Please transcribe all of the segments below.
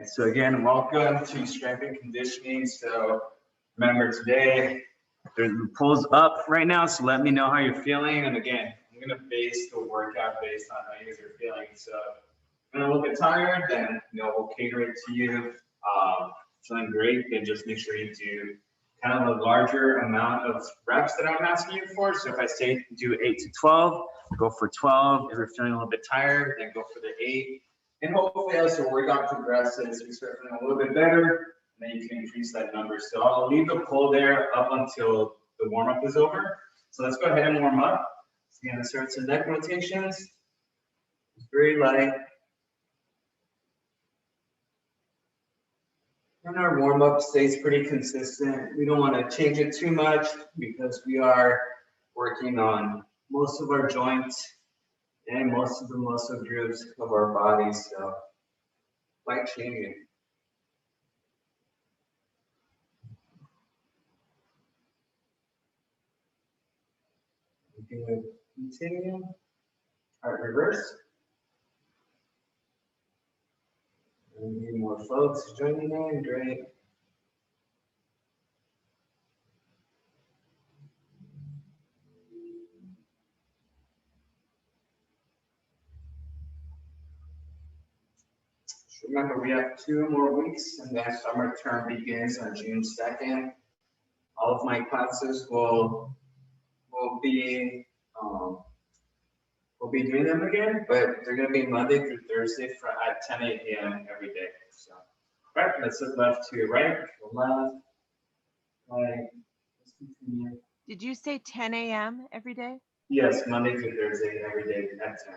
So again, welcome to Strength and Conditioning. So remember today, there's the pulls up right now, so let me know how you're feeling. And again, I'm gonna base the workout based on how you guys are feeling. So if you're a little bit tired, then we'll cater it to you. Feeling great, then just make sure you do kind of a larger amount of reps that I'm asking you for. So if I say do 8 to 12, go for 12. If you're feeling a little bit tired, then go for the 8. And hopefully as the workout progresses, you start feeling a little bit better, and then you can increase that number. So I'll leave the pull there up until the warm-up is over. So let's go ahead and warm up. So again, let's start some neck rotations. It's very light. And our warm-up stays pretty consistent. We don't want to change it too much because we are working on most of our joints and most of the muscle groups of our bodies, so light changing. We can continue. All right, reverse. And need more folks joining in, great. Remember, we have 2 more weeks, and then summer term begins on June 2nd. All of my classes will be doing them again, but they're going to be Monday through Thursday at 10 a.m. every day. So, all right, let's look left to right, left, right. Let's continue. Did you say 10 a.m. every day? Yes, Monday through Thursday every day at 10.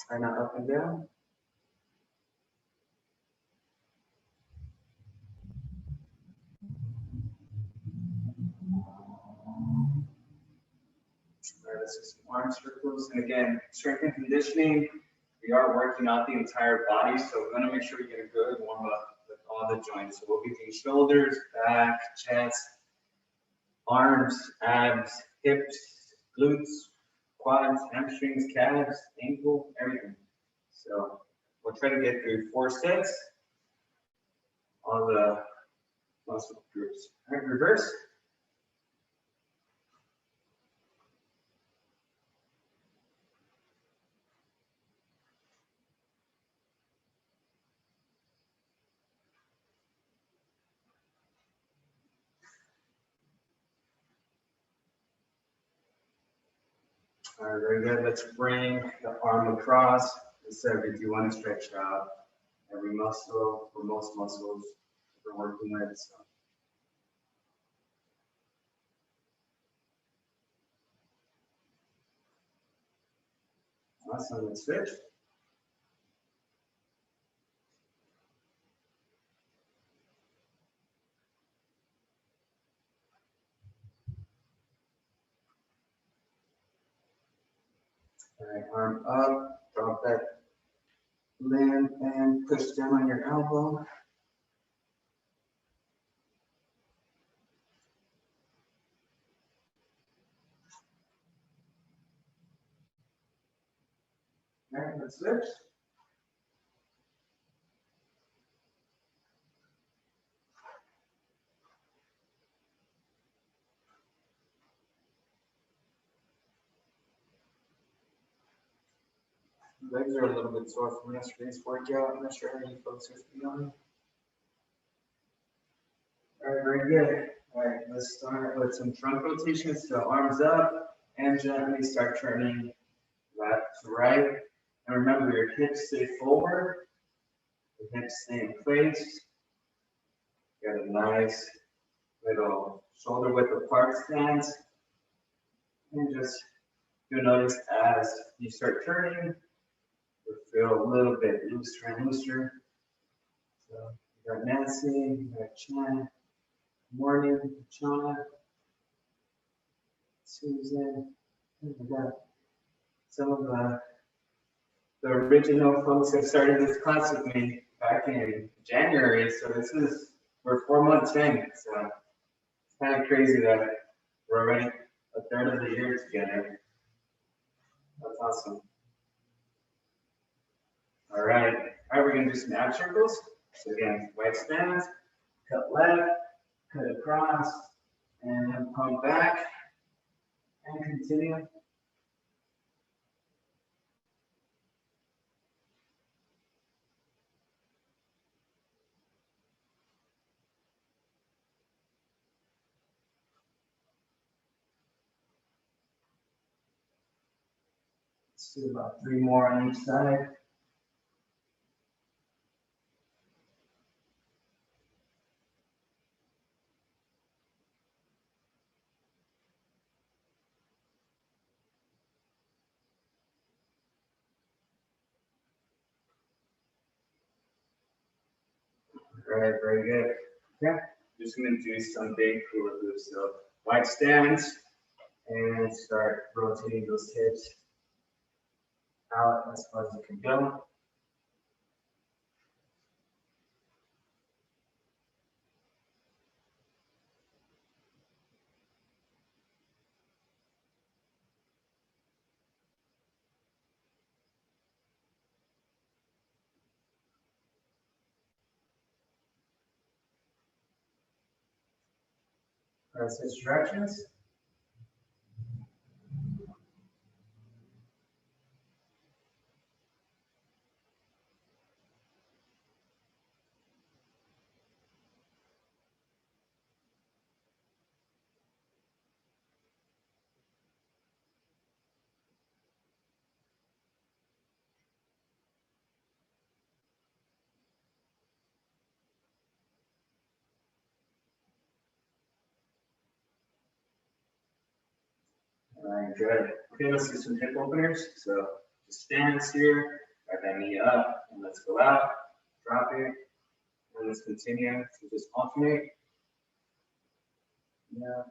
And now up and down. All right, let's do some arm circles. And again, strength and conditioning, we are working out the entire body, so we're going to make sure we get a good warm up with all the joints. So we'll be doing shoulders, back, chest, arms, abs, hips, glutes, quads, hamstrings, calves, ankle, everything. So we'll try to get through 4 sets, all the muscle groups. All right, reverse. All right, very good. Let's bring the arm across. So if you want to stretch out every muscle or most muscles we're working with. So. Awesome, let's switch. All right, arm up, drop that limb and push down on your elbow. All right, let's switch. Legs are a little bit sore from yesterday's workout. I'm not sure how you folks are feeling. All right, very good. All right, let's start with some trunk rotations. So arms up and gently start turning left to right. And remember, your hips stay forward, the hips stay in place. You got a nice little shoulder width apart stance. And just you'll notice as you start turning, you feel a little bit looser and looser. So you got Nancy, you got Chan, Morning, Chana, Susan, and we got some of the original folks that started this class with me back in January. So we're 4 months in. So it's kind of crazy that We're already a third of the year together. That's awesome. All right, we're gonna do some ab circles. So again, right stance, cut left, cut across, and then pump back, and continue. Let's do about 3 more on each side. All right, very good. Okay, just gonna do some big hula hoops. So wide stance, and start rotating those hips out as far as you can go. All right, switch directions. All right, good. Okay, let's do some hip openers. So just stance here, right that knee up, and let's go out, drop it, and let's continue. So just alternate. Yeah,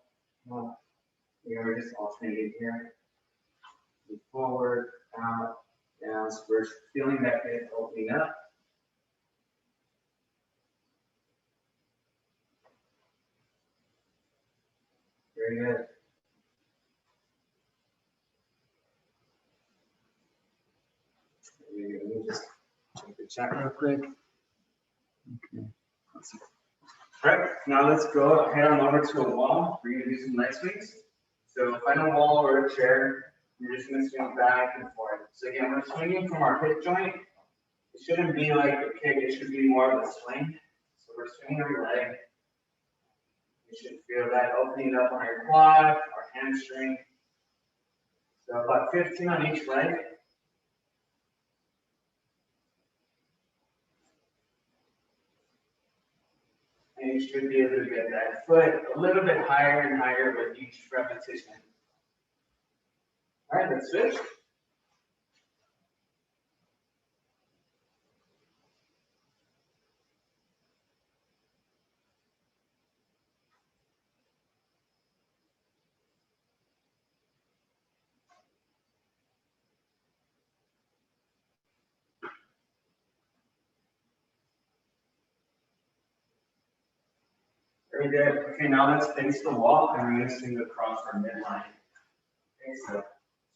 well, we're just alternating here. Move forward, out, down. So we're feeling that hip opening up. Very good. Let me just check the chat real quick. Okay. All right, now let's go head on over to a wall. We're gonna do some leg swings. So find a wall or a chair. We're just gonna swing back and forth. So again, we're swinging from our hip joint. It shouldn't be like a kick, it should be more of a swing. So we're swinging our leg. You should feel that opening up on your quad or hamstring. So about 15 on each leg. And you should be able to get that foot a little bit higher and higher with each repetition. All right, let's switch. Very good. Okay, now let's face the wall and we're going to swing across our midline. Okay, so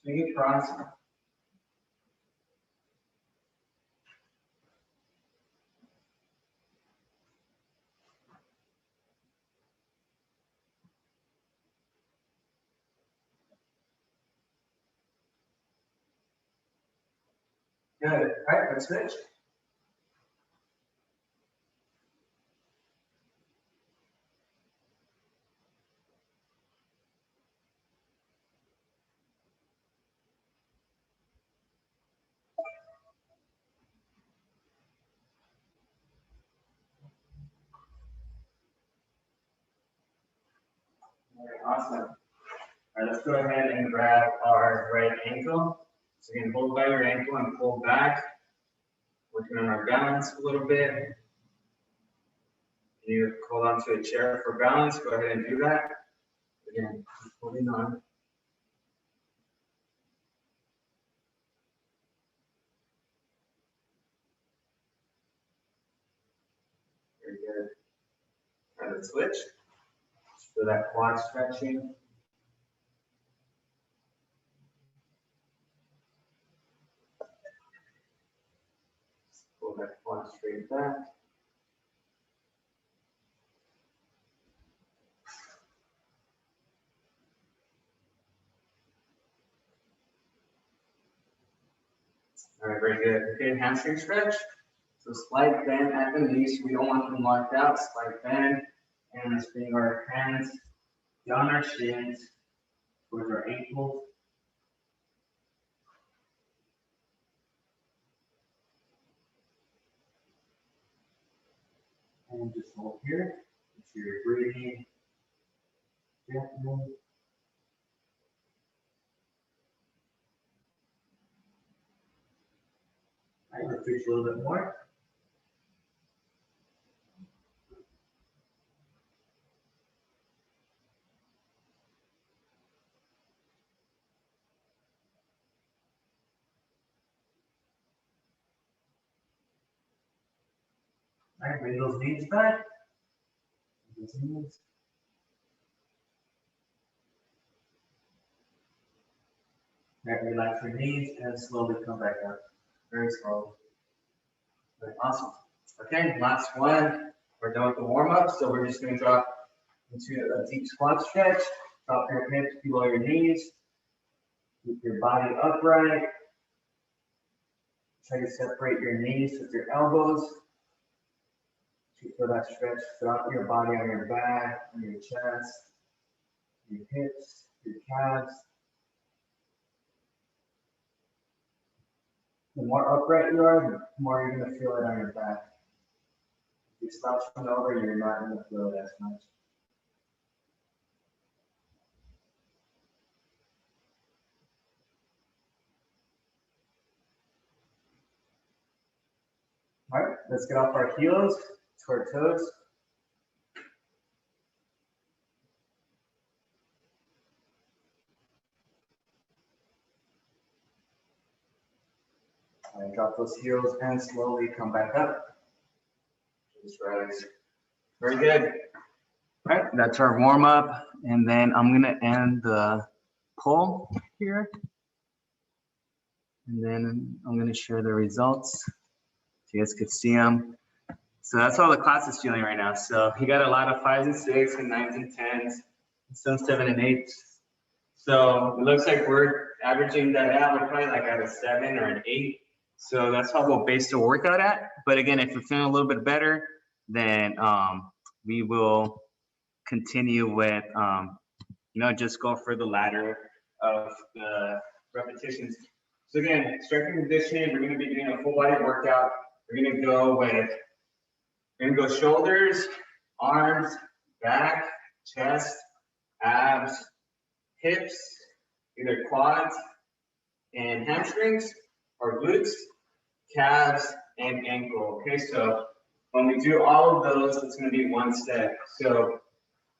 swing across. Good. All right, let's switch. All right, awesome. All right, let's go ahead and grab our right ankle. So again, hold by your ankle and pull back. Working on our balance a little bit. You hold on to a chair for balance. Go ahead and do that. Again, holding on. Very good. All right, let's switch. So that quad stretching. that quad straight back. All right, very good. Okay, hamstring stretch. So slight bend at the knees. We don't want them locked out. Slight bend. And let's bring our hands down our shins towards our ankles. And just hold here. Make sure you're breathing gently. All right, let's reach a little bit more. All right, bring those knees back. Those knees. All right, relax your knees and slowly come back up. Very slowly. Very awesome. Okay, last one. We're done with the warm-up, so we're just going to drop into a deep squat stretch. Drop your hips below your knees. Keep your body upright. Try to separate your knees with your elbows. You feel that stretch throughout your body, on your back, on your chest, your hips, your calves. The more upright you are, the more you're going to feel it on your back. If you slouch over, you're not going to feel it as much. All right, let's get off our heels to our toes. And drop those heels and slowly come back up. Just rise. Very good. All right, that's our warm up. And then I'm gonna end the poll here. And then I'm gonna share the results so you guys could see them. So that's how the class is feeling right now. So you got a lot of 5s and 6s and 9s and 10s, some 7 and 8s. So it looks like we're averaging that out. We're probably like at a 7 or an 8. So that's how we'll base the workout at. But again, if you're feeling a little bit better, then we will continue with, just go for the ladder of the repetitions. So again, strength and conditioning, we're going to be doing a full body workout. We're going to go shoulders, arms, back, chest, abs, hips, either quads and hamstrings, or glutes, calves, and ankle. Okay, so when we do all of those, it's going to be one set. So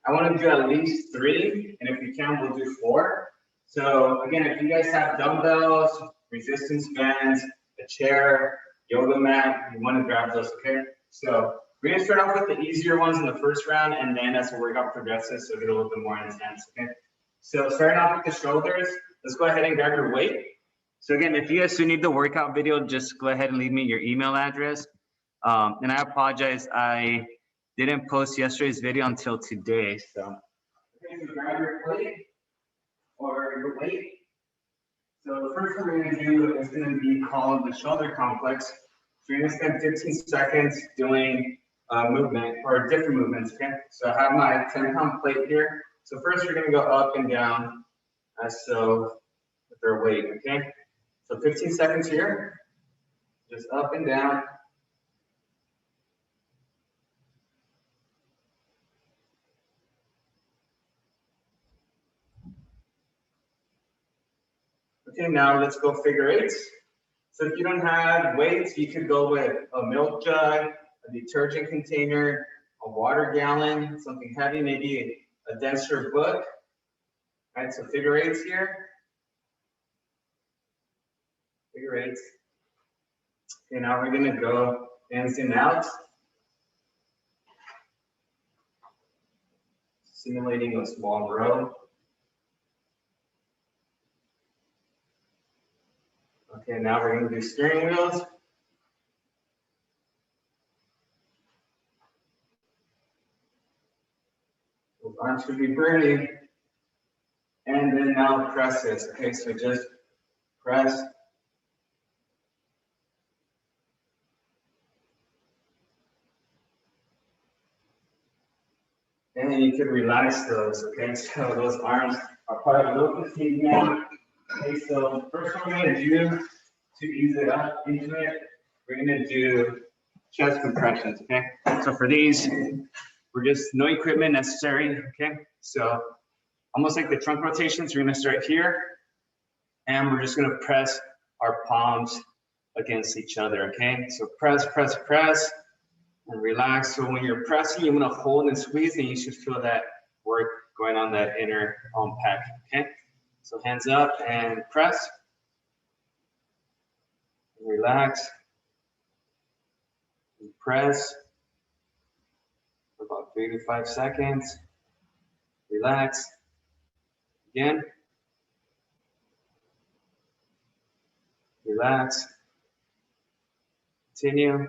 I want to do at least 3, and if we can, we'll do 4. So again, if you guys have dumbbells, resistance bands, a chair, yoga mat, you want to grab those, okay? So we're going to start off with the easier ones in the first round, and then as the workout progresses, it'll get a little bit more intense, okay? So starting off with the shoulders, let's go ahead and grab your weight. So again, if you guys do need the workout video, just go ahead and leave me your email address. And I apologize, I didn't post yesterday's video until today. So okay, so grab your plate or your weight. So the first one we're going to do is going to be called the shoulder complex. So you're going to spend 15 seconds doing movement or different movements. Okay. So I have my 10-pound plate here. So first you're going to go up and down, so with their weight. Okay. So 15 seconds here, just up and down. Okay, now let's go figure 8s. So if you don't have weights, you could go with a milk jug, a detergent container, a water gallon, something heavy, maybe a denser book. All right, so figure 8s here. Figure 8s. Okay, now we're gonna go ins and outs. Simulating a small row. Okay, now we're gonna do steering wheels. Those arms should be burning. And then now press this. Okay, so just press. And then you can relax those, okay? So those arms are probably a little fatigued now. Okay, so first what we're gonna do to ease it up into it, we're gonna do chest compressions, okay? So for these, we're just no equipment necessary, okay? So almost like the trunk rotations, we're gonna start here, and we're just gonna press our palms against each other, okay? So press, press, press, and relax. So when you're pressing, you want to hold and squeeze, and you should feel that work going on that inner pack, okay? So hands up and press. Relax. And press for about 3 to 5 seconds. Relax. Again. Relax. Continue.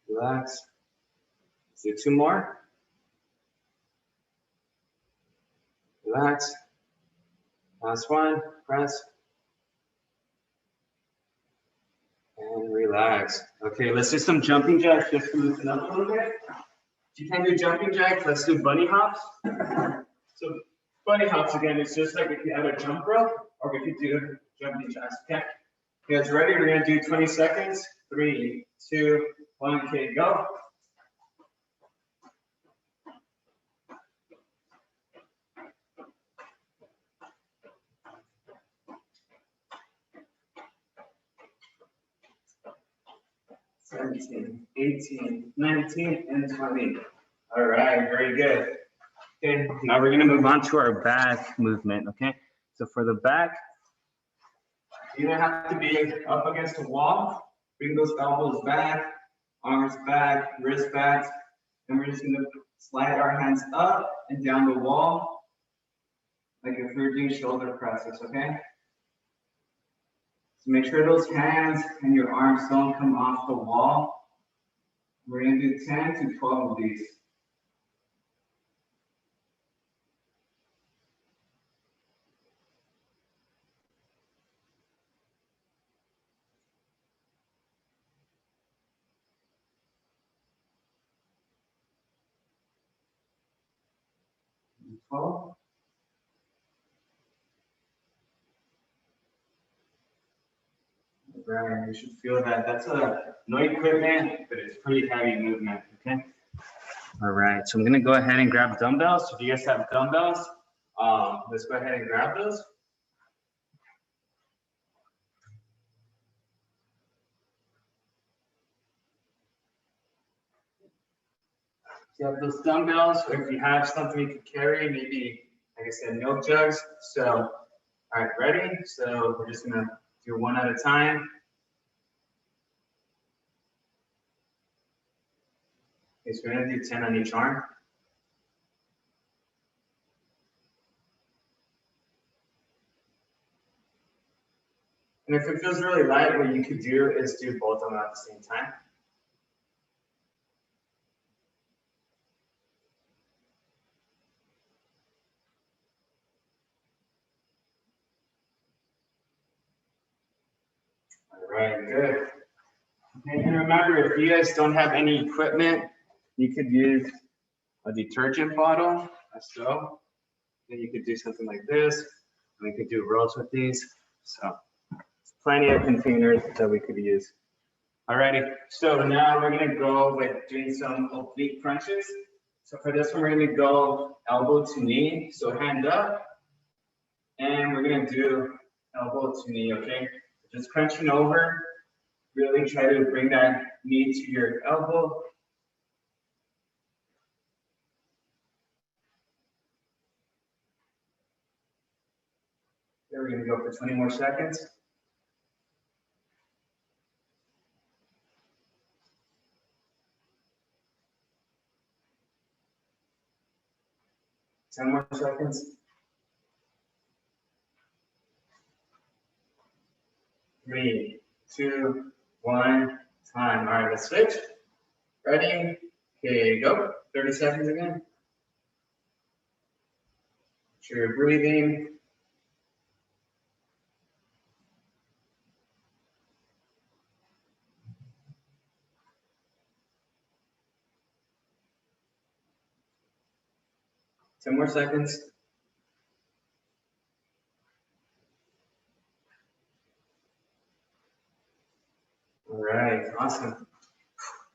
Relax. Let's do 2 more. Relax. Last one. Press. And relax. Okay, let's do some jumping jacks just to loosen up a little bit. If you can't do jumping jacks, let's do bunny hops. So bunny hops again, it's just like if you had a jump rope, or we could do jumping jacks, okay? You guys ready? We're gonna do 20 seconds. 3, 2, 1, okay, go. (17, 18, 19, and 20. All right, very good. Okay, now we're gonna move on to our back movement, okay? So for the back, you don't have to be up against the wall. Bring those elbows back, arms back, wrist back, and we're just gonna slide our hands up and down the wall, like if we were doing shoulder presses, okay? So make sure those hands and your arms don't come off the wall. We're gonna do 10 to 12 of these. All right, you should feel that. That's no equipment, but it's pretty heavy movement, okay? All right, so I'm gonna go ahead and grab dumbbells. So if you guys have dumbbells, let's go ahead and grab those. If you have those dumbbells, or if you have something you can carry, maybe, like I said, milk jugs. So, all right, ready? So we're just gonna do one at a time. Okay, so we're gonna do 10 on each arm. And if it feels really light, what you could do is do both of them at the same time. All right, good. Okay, and remember, if you guys don't have any equipment, you could use a detergent bottle, like so. Then you could do something like this, and we could do rolls with these. So plenty of containers that we could use. Alrighty, so now we're gonna go with doing some oblique crunches. So for this one, we're gonna go elbow to knee, so hand up, and we're gonna do elbow to knee, okay? Just crunching over, really try to bring that knee to your elbow. There, we're gonna go for 20 more seconds. Ten more seconds. 3, 2, 1, time. All right, let's switch. Ready, Okay, go. 30 seconds again. Make sure you're breathing. Ten more seconds. All right, awesome.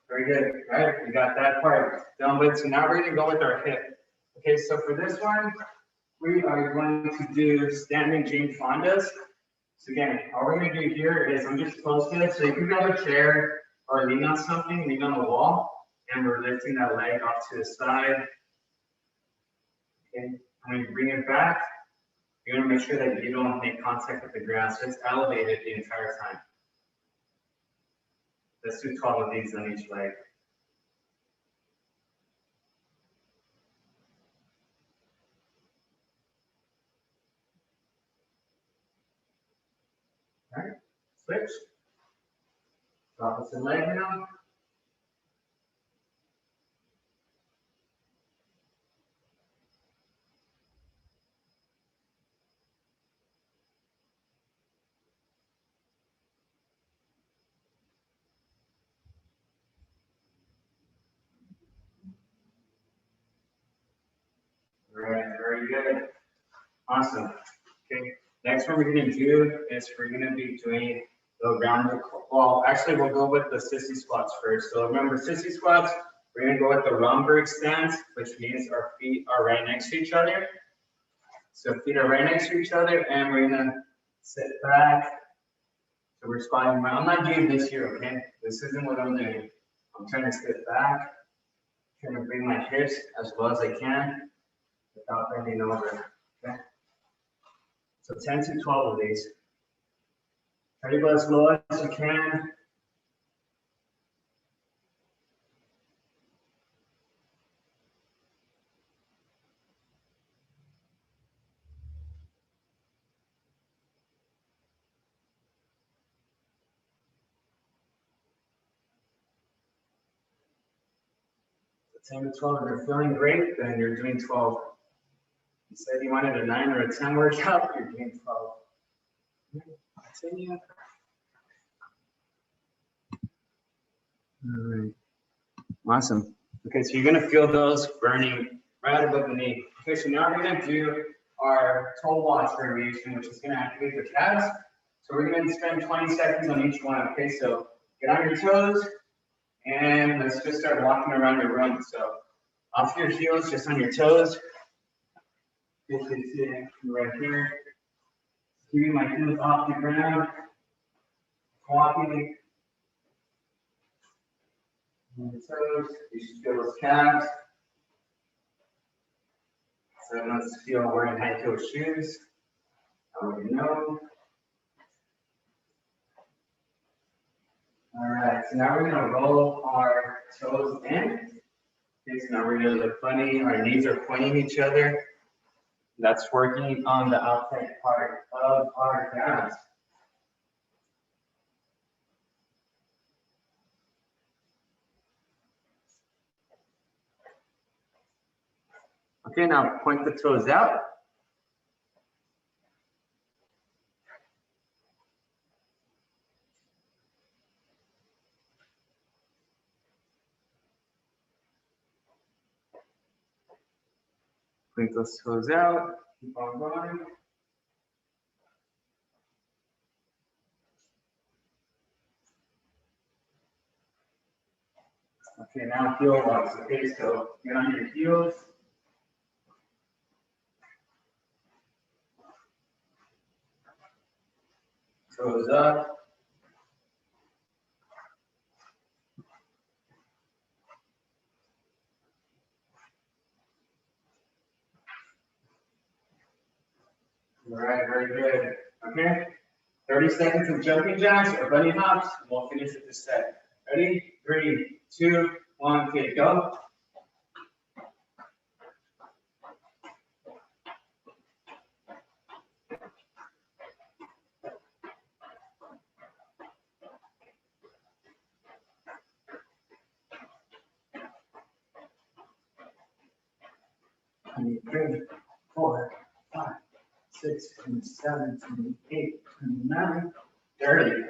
Very good. All right, we got that part done with. So now we're gonna go with our hip. Okay, so for this one, we are going to do standing Jane Fondas. So again, all we're gonna do here is I'm just close to it. So you can grab a chair or lean on something, lean on the wall, and we're lifting that leg off to the side. Okay, and when you bring it back, you're gonna make sure that you don't make contact with the ground. So it's elevated the entire time. Let's do 12 of these on each leg. All right, switch. Opposite leg now. All right, very good. Awesome. Okay, next one we're gonna do is we're gonna be doing the rounded, well, actually we'll go with the sissy squats first. So remember sissy squats, we're gonna go with the Romberg stance, which means our feet are right next to each other. So feet are right next to each other and we're gonna sit back. So we're squatting, I'm not doing this here, okay? This isn't what I'm doing. I'm trying to sit back, trying to bring my hips as low as I can without bending over, okay? So 10 to 12 of these. Try to go as low as you can. So 10 to 12, if you're feeling great, then you're doing 12. You said you wanted a 9 or a 10 workout, you're doing 12. Continue. All right. Awesome. Okay, so you're gonna feel those burning right above the knee. Okay, so now we're gonna do our toe watch variation, which is gonna activate the calves. So we're gonna spend 20 seconds on each one. Okay, so get on your toes and let's just start walking around your room. So off your heels, just on your toes. Right here. Keeping my heels off the ground. Walking. On your toes, you should feel those calves. So let's feel wearing high heel shoes. You know. All right, so now we're gonna roll our toes in. Okay, so now we're gonna look funny. Our knees are pointing each other. That's working on the outside part of our calves. Okay, now point the toes out. Point those toes out. Keep on going. Okay, now heel walks. Okay, so get on your heels. Toes up. All right, very good. Okay, 30 seconds of jumping jacks or bunny hops. And we'll finish with this set. Ready? 3, 2, 1, okay, go. 23, 4, 5, 6, 27, 28, 29, 30.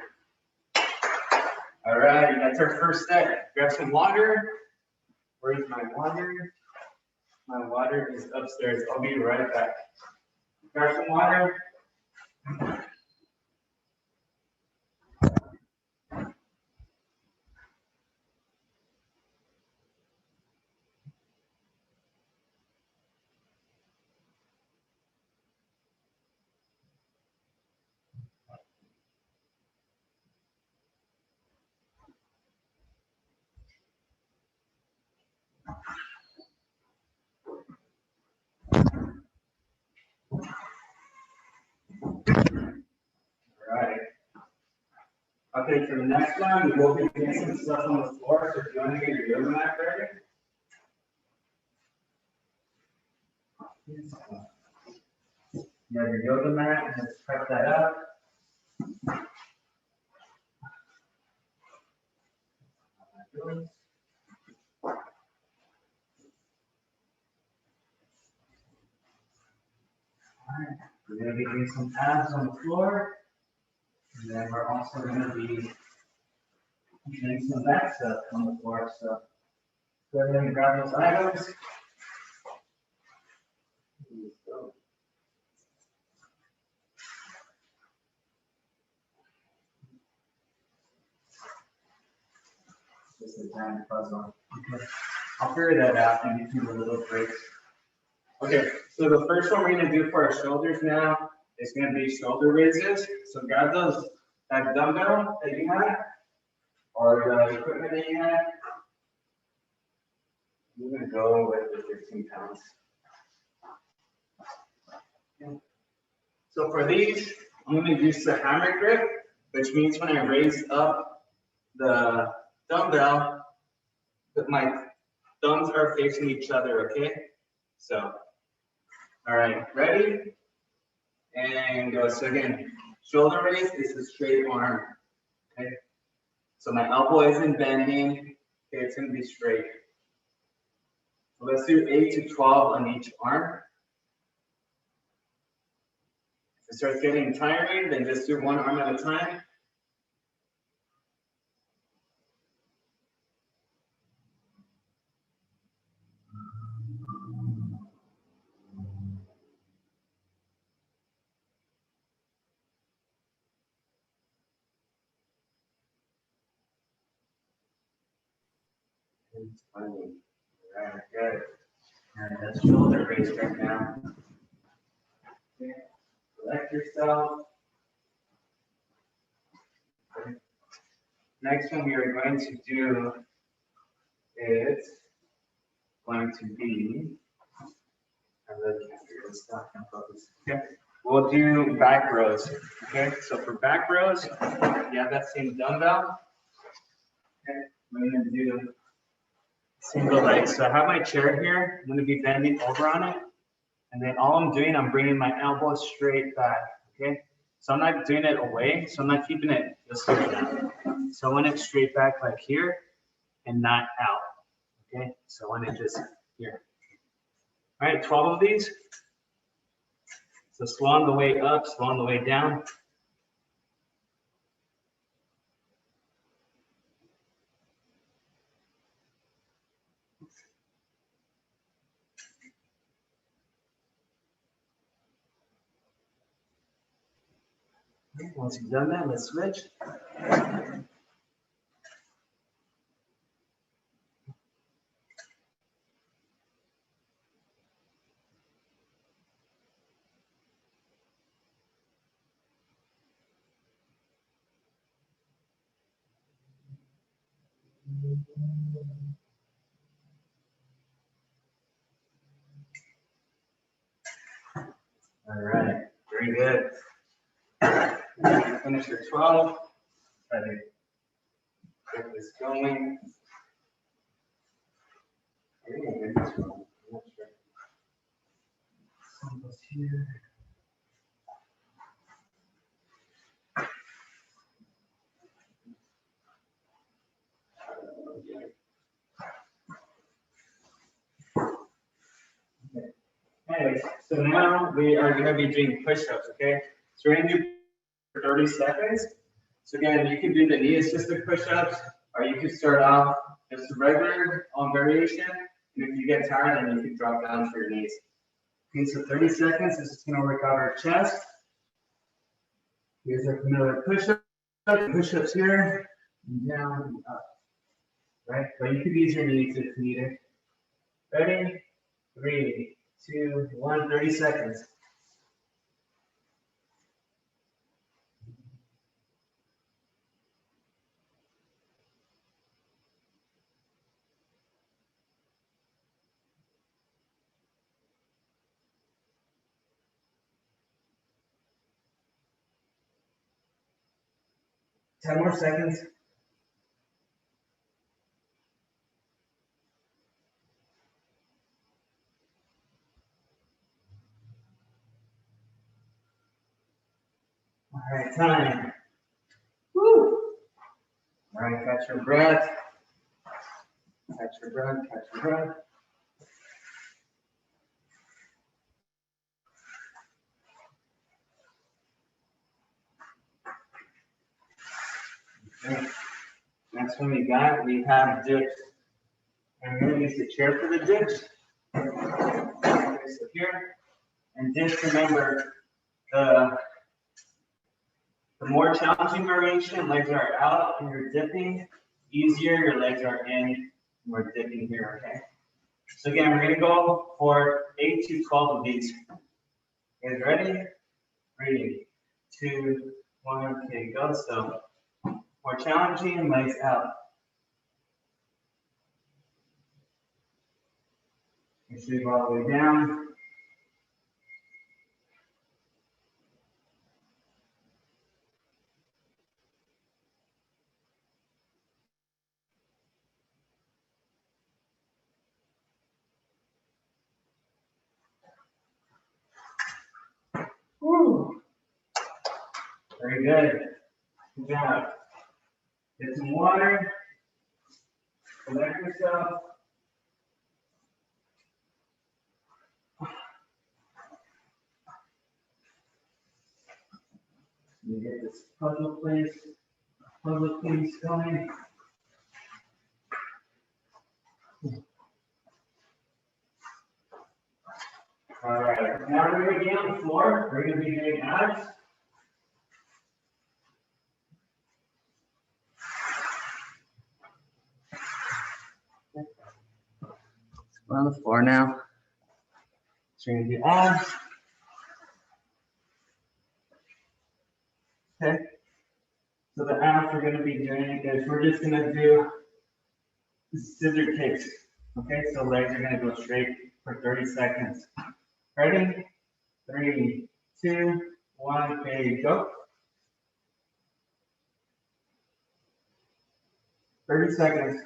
All right, that's our first set. Grab some water. Where's my water? My water is upstairs. I'll be right back. Grab some water. All right. Okay, for the next one, we will be getting some stuff on the floor. So if you want to get your yoga mat ready. You have your yoga mat, and let's prep that up. Alright, we're going to be doing some abs on the floor. And then we're also going to be doing some back stuff on the floor. So go ahead and grab those items. Just a giant puzzle. Okay. I'll figure that out in between the little breaks. Okay, so the first one we're going to do for our shoulders now is going to be shoulder raises. So grab that dumbbell that you have, or the equipment that you have. We're going to go with the 15 pounds. Okay. So for these, I'm going to use the hammer grip, which means when I raise up the dumbbell, that my thumbs are facing each other, okay? So, all right, ready? And go. So again, shoulder raise is a straight arm, okay? So my elbow isn't bending, okay, it's gonna be straight. So let's do 8 to 12 on each arm. If it starts getting tiring, then just do one arm at a time. It's funny. All right, good. And that's shoulder raise right now. Okay. Collect yourself. Okay. Next one we are going to do is going to be, I really can't figure this stuff out, focus. Okay. We'll do back rows. Okay, so for back rows, you have that same dumbbell. Okay, we're gonna do single leg. So I have my chair here. I'm gonna be bending over on it. And then all I'm doing, I'm bringing my elbow straight back, okay? So I'm not doing it away, so I'm not keeping it this way down. So I want it straight back like here and not out, okay? So I want it just here. All right, 12 of these. So slow on the way up, slow on the way down. Once you've done that, let's switch. All right, very good. Finish your 12. Try to get this going. Here. Okay. Okay, so now we are gonna be doing push-ups, okay? So we're gonna do for 30 seconds. So again, you can do the knee assisted push-ups, or you can start off just a regular variation. And if you get tired, then you can drop down for your knees. Okay, so 30 seconds, this is gonna work out our chest. Here's our familiar push-ups here, and down and up. Right, but you could use your knees if needed. Ready? 3, 2, 1, 30 seconds. Ten more seconds. All right, time. Woo! All right, catch your breath. Catch your breath, catch your breath. Okay. Next one we have dips. I'm going to use the chair for the dips. Okay, so here, and dips, remember, the more challenging variation, legs are out and you're dipping, easier, your legs are in, we're dipping here, okay? So again, we're gonna go for 8 to 12 of these. You guys ready? 3, 2, 1, okay, go. So more challenging, legs out. Make sure you go all the way down. Woo. Very good. Good job. Get some water. Collect yourself. You get this puzzle piece going. All right, now we're going to be on the floor. We're going to be doing abs. We're on the floor now. So we're going to do abs. Okay. So the abs we're going to be doing is we're just going to do scissor kicks. Okay, so legs are going to go straight for 30 seconds. Ready? 3, 2, 1, okay, go. 30 seconds.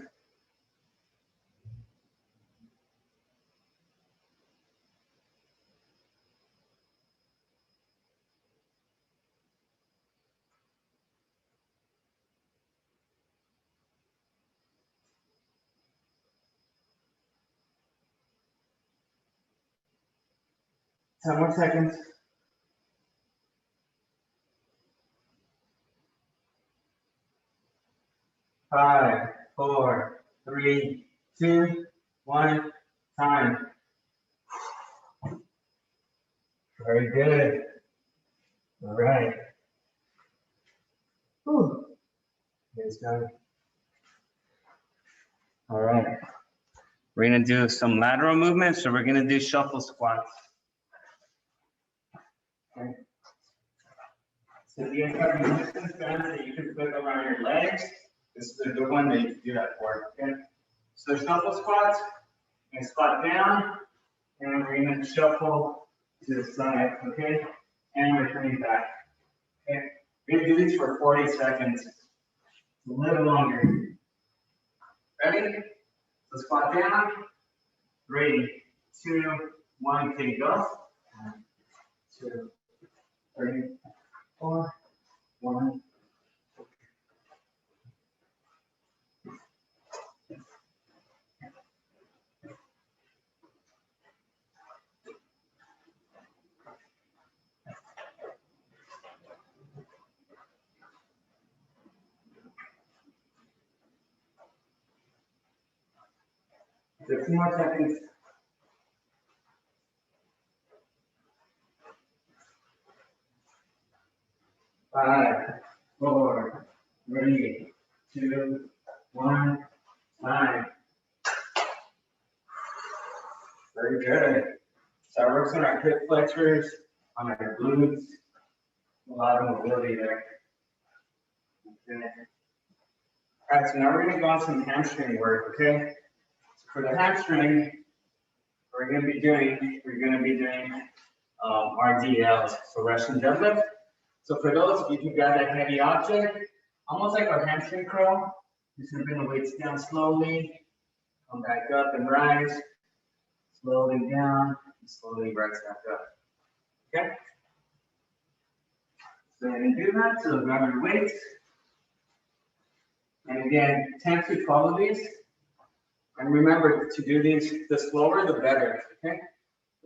Ten more seconds. Five, 4, 3, 2, 1, time. Very good. All right. Whew. It's done. All right. We're gonna do some lateral movements, so we're gonna do shuffle squats. Okay. So you have resistance bands that you can put around your legs. This is a good one that you can do that for. Okay. So shuffle squats, and squat down, and we're gonna shuffle to the side, okay? And returning back. Okay. We're gonna do these for 40 seconds. A little longer. Ready? So squat down. 3, 2, 1, okay, go. 1, 2, 3, 4, 1. 15 more seconds. 5, 4, 3, 2, 1, time. Very good. So it works on our hip flexors, on our glutes, a lot of mobility there. Okay. All right, so now we're going to go on some hamstring work, okay? So for the hamstring, we're going to be doing RDLs, so Russian deadlift. So for those, if you got that heavy object, almost like our hamstring curl, just going to bring the weights down slowly, come back up and rise, slowly down, and slowly rise back up. Okay? So when you do that, so grab your weights. And again, 10 to 12 of these. And remember to do these, the slower, the better. Okay?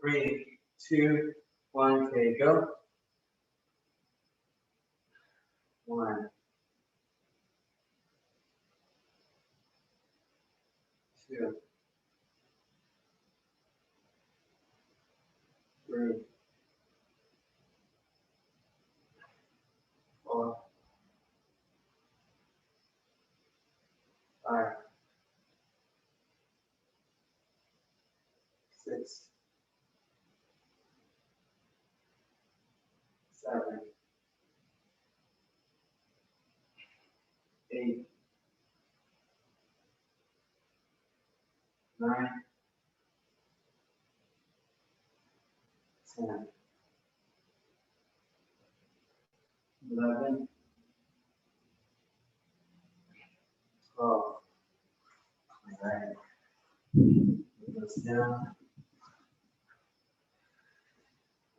3, 2, 1, okay, go. 1, 2, 3, 4, 5, 6, 7, 8, 9, 10, 11, 12. All right. Move this down.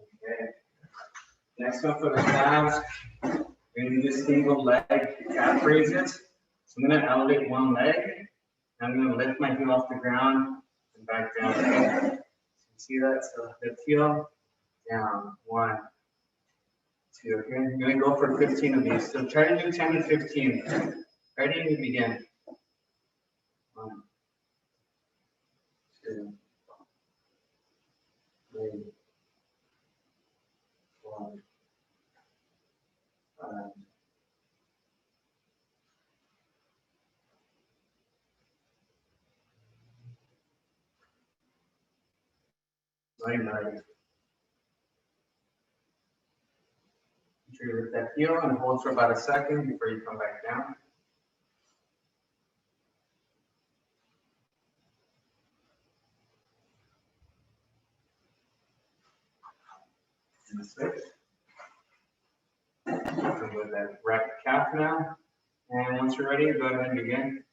Okay. Next one for the calves. We're going to do single leg calf raises. So I'm going to elevate one leg. I'm going to lift my heel off the ground and back down. Okay. So you see that? So lift heel, down, 1, 2. Okay. I'm going to go for 15 of these. So try to do 10 to 15. Ready? We begin. 1, 2, 3, 4, 5, 9. Make sure you lift that heel and hold for about a second before you come back down. And switch. With that wrap calf now. And once you're ready, go ahead and begin.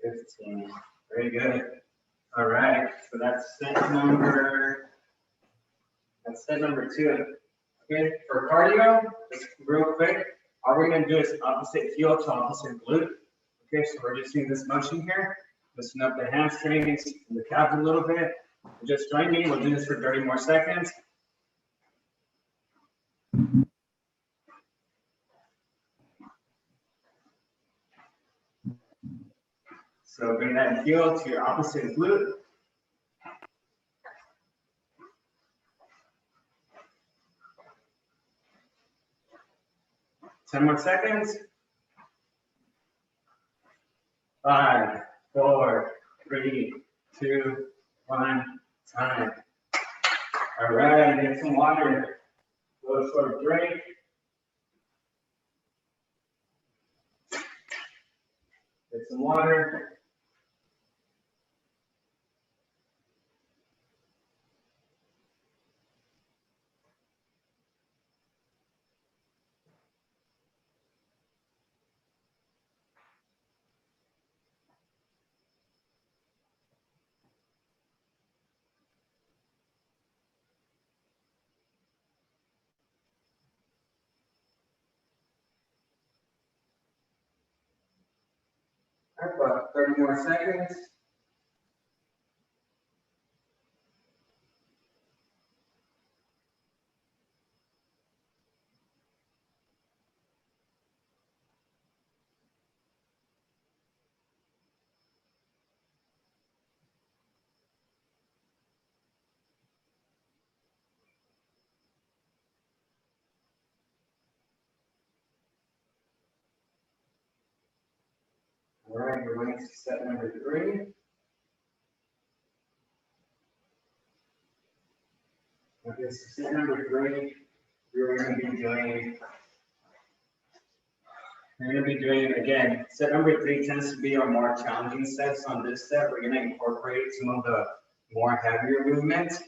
$15. Very good. All right. So that's set number 2. Okay. For cardio, just real quick, all we're going to do is opposite heel to opposite glute. Okay. So we're just doing this motion here. Loosen up the hamstrings and the calves a little bit. Just join me. We'll do this for 30 more seconds. So bring that heel to your opposite glute. Ten more seconds. 5, 4, 3, 2, 1, time. All right, get some water. Go short break. Get some water. All right, about 30 more seconds. All right, we're going to set number 3. Okay, so set number 3, we're going to be doing, again, set number 3 tends to be our more challenging sets. On this set, we're going to incorporate some of the more heavier movements.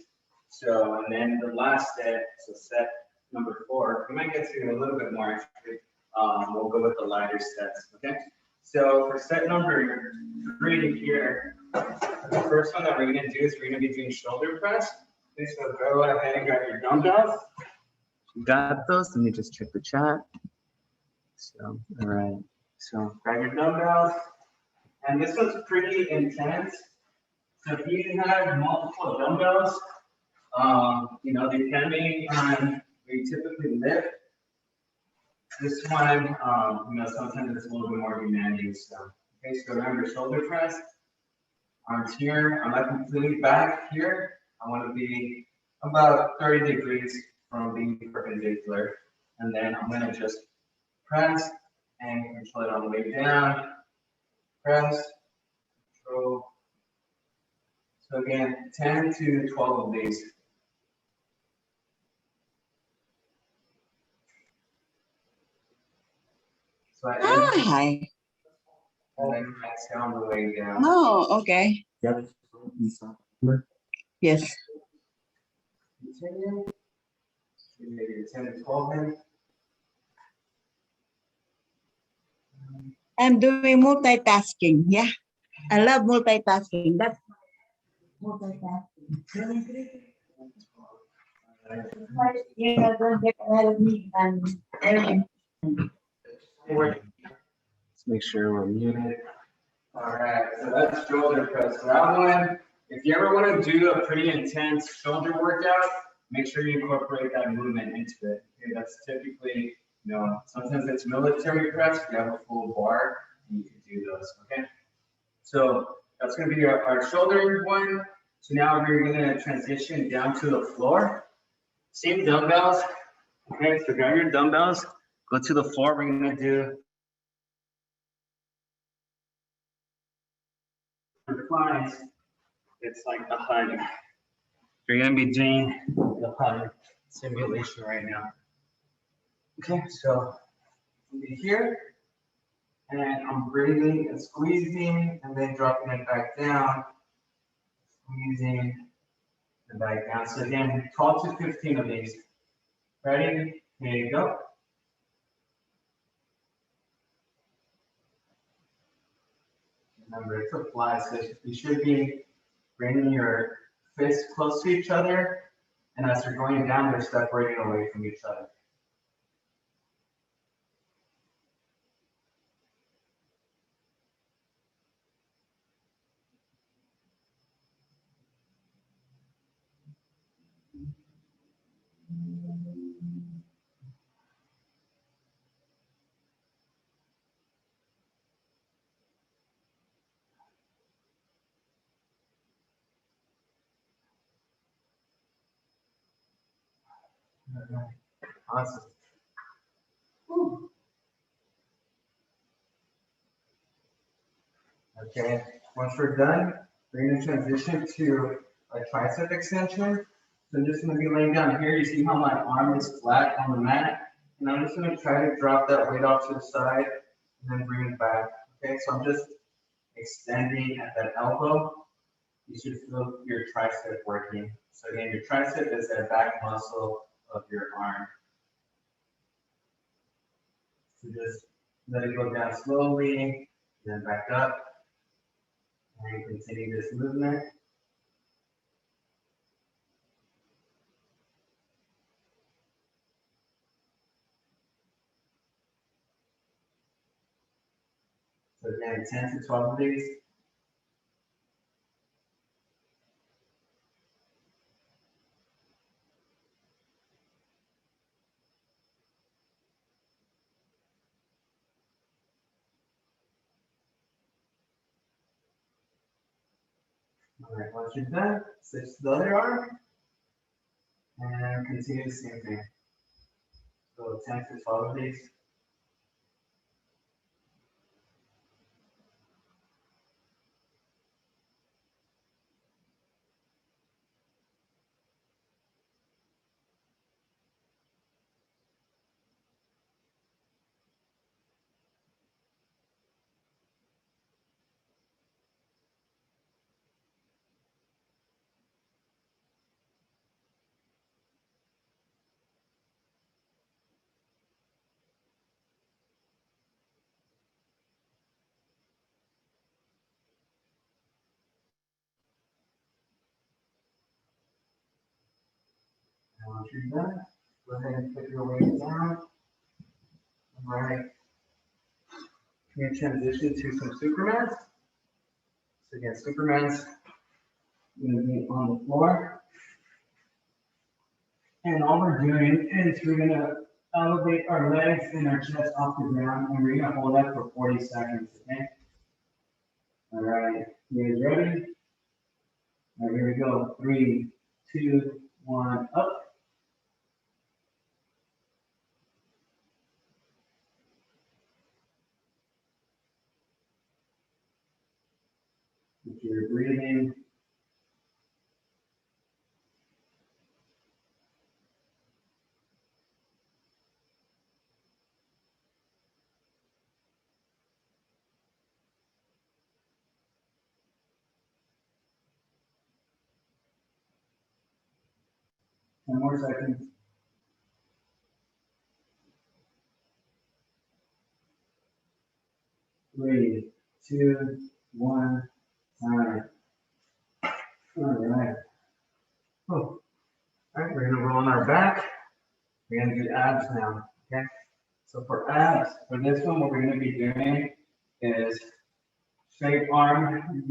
So, and then the last set, so set number 4, we might get to a little bit more actually. We'll go with the lighter sets, okay? So for set number 3 here, the first one that we're going to do is we're going to be doing shoulder press. Okay, so go ahead and grab your dumbbells. You got those? Let me just check the chat. So, all right. So grab your dumbbells. And this one's pretty intense. So if you have multiple dumbbells, depending on where you typically lift, this one, sometimes it's a little bit more demanding. So, okay, so remember shoulder press. Arms here. I'm not completely back here. I want to be about 30 degrees from being perpendicular. And then I'm going to just press and control it on the way down. Press, control. So again, 10 to 12 of these. So I Hi. and then exhale on the way down. Oh, okay. Yes. Continue. Maybe 10 to 12 minutes. I'm doing multitasking. Yeah. I love multitasking. That's multitasking. You know, don't get ahead of me and everything. Let's make sure we're muted. All right, so that's shoulder press. So that one, if you ever want to do a pretty intense shoulder workout, make sure you incorporate that movement into it. Okay, that's typically, sometimes it's military press. If you have a full bar, you can do those. Okay, so that's going to be our shoulder one. So now we're going to transition down to the floor. Same dumbbells. Okay, so grab your dumbbells, go to the floor. We're going to do reclines. It's like the HUD. You're going to be doing the HUD simulation right now. Okay, so I'll be here, and I'm breathing and squeezing, and then dropping it back down, squeezing and back down. So again, 12 to 15 of these. Ready? Here you go. Remember, it's a fly, so you should be bringing your fists close to each other, and as you're going down, they're separating away from each other. Awesome. Whew. Okay, once we're done, we're going to transition to a tricep extension. So I'm just going to be laying down here. You see how my arm is flat on the mat? And I'm just going to try to drop that weight off to the side and then bring it back. Okay, so I'm just extending at that elbow. You should feel your tricep working. So again, your tricep is that back muscle of your arm. So just let it go down slowly, then back up, and continue this movement. So again, 10 to 12 of these. All right, once you're done, switch to the other arm and continue the same thing. So 10 to 12 of these. And once you're done, go ahead and put your weight down. All right. You transition to some Supermans. So again, Supermans, you're gonna be on the floor. And all we're doing is we're gonna elevate our legs and our chest off the ground, and we're gonna hold that for 40 seconds, okay? All right, you guys ready? All right, here we go. 3, 2, 1, up. If you're breathing. Ten more seconds. 3, 2, 1, time. All right. Oh. All right, we're gonna roll on our back. We're gonna do abs now, okay? So for abs, for this one, what we're gonna be doing is straight arm,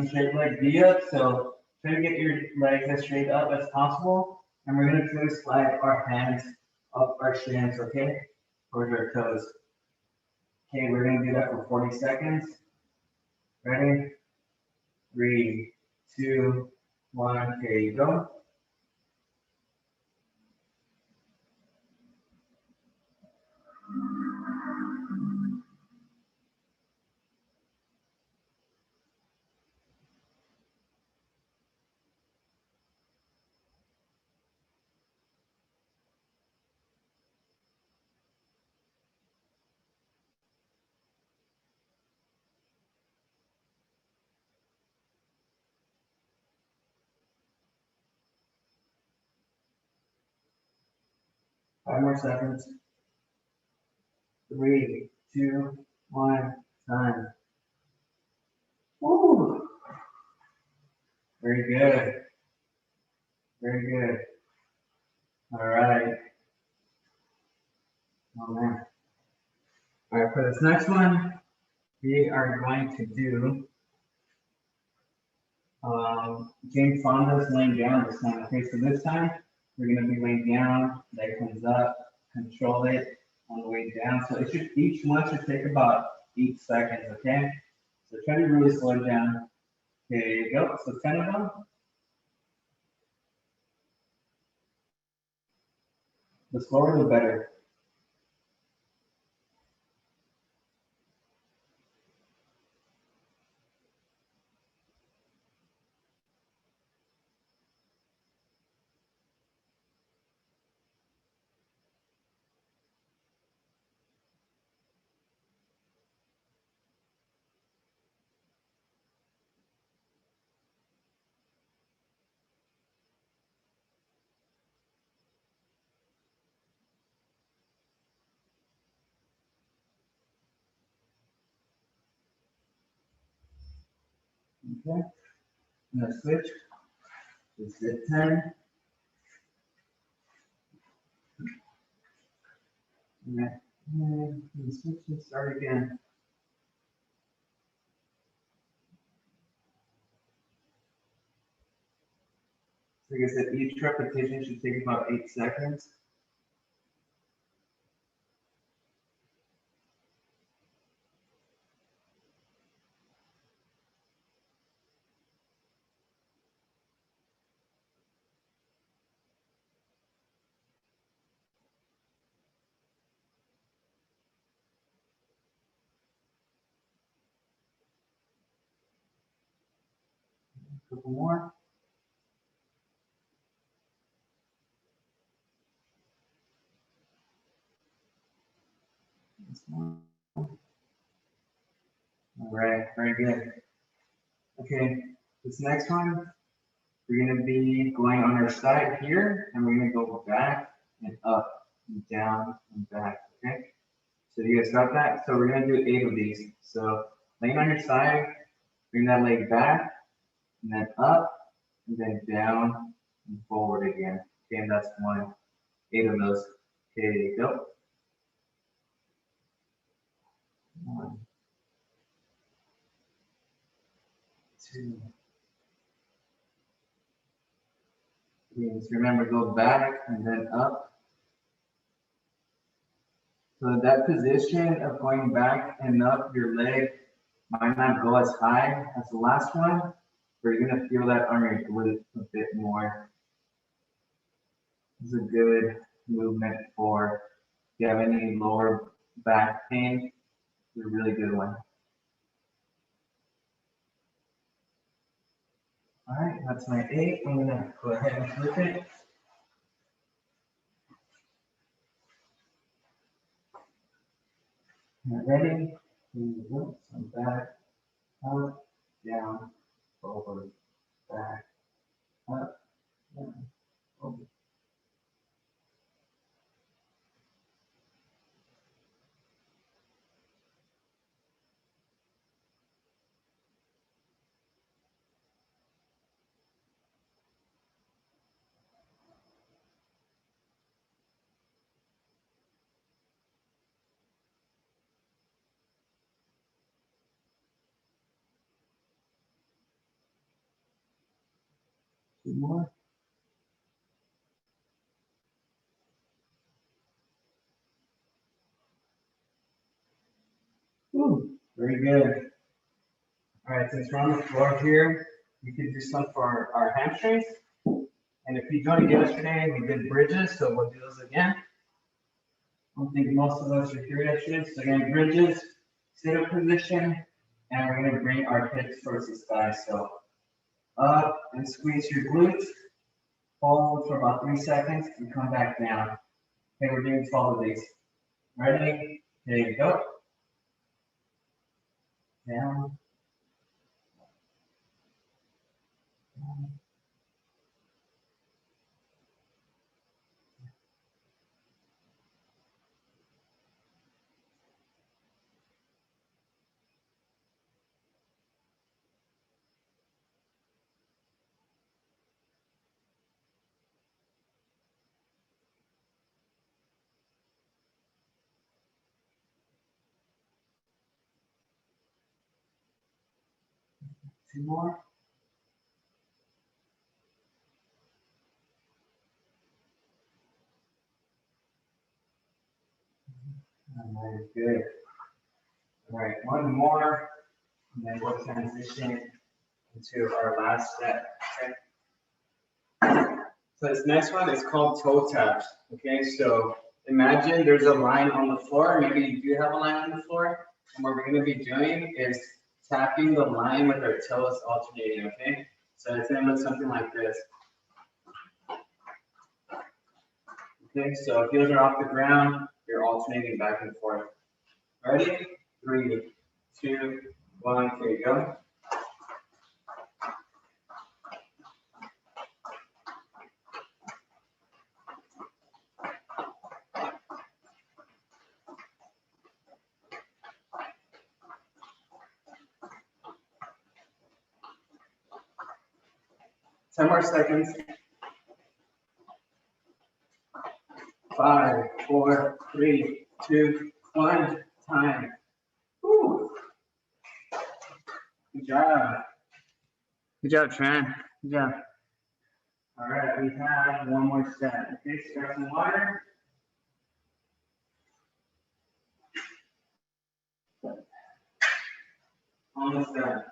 straight leg V up. So try to get your legs as straight up as possible. And we're gonna try to slide our hands up our shins, okay? Towards our toes. Okay, we're gonna do that for 40 seconds. Ready? 3, 2, 1, here you go. Five more seconds. 3, 2, 1, time. Woo! Very good. Very good. All right. Oh man. All right, for this next one, we are going to do Jane Fonda's laying down this time. Okay, so this time we're gonna be laying down, leg comes up, control it on the way down. So it should, each one should take about 8 seconds, okay? So try to really slow it down. There you go. So 10 of them. The slower the better. Okay. I'm gonna switch. Just hit 10. And switch and start again. Like I said, each repetition should take about 8 seconds. A couple more. All right, very good. Okay, this next one, we're gonna be going on our side here, and we're gonna go back and up and down and back, okay? So you guys got that? So we're gonna do 8 of these. So laying on your side, bring that leg back, and then up, and then down and forward again. Okay, and that's 1, 8 of those. Okay, go. 1, 2, 3. Just remember, go back and then up. So that position of going back and up, your leg might not go as high as the last one, but you're gonna feel that on your glute a bit more. This is a good movement for if you have any lower back pain. It's a really good one. All right, that's my 8. I'm gonna go ahead and flip it. Ready? Here we go. So back, up, down, over, back, up, down, over. 2 more. Ooh, very good. All right, since we're on the floor here, we can do some for our hamstrings. And if you joined yesterday, we did bridges, so we'll do those again. I don't think most of us are here yesterday. So again, bridges, sit-up position, and we're gonna bring our hips towards the sky. So up and squeeze your glutes, hold for about 3 seconds and come back down. Okay, we're doing 12 of these. Ready? There you go. Down. 2 more. All right, good. All right, 1 more, and then we'll transition into our last set. Okay. So this next one is called toe taps. Okay, so imagine there's a line on the floor. Maybe you do have a line on the floor. And what we're going to be doing is tapping the line with our toes alternating. Okay, so it's going to look something like this. Okay, so if heels are off the ground, you're alternating back and forth. Ready? 3, 2, 1. Here you go. Ten more seconds. 5, 4, 3, 2, 1. Time. Woo. Good job. Good job, Tran. Good job. All right, we have one more set. Okay, so grab some water. Almost done.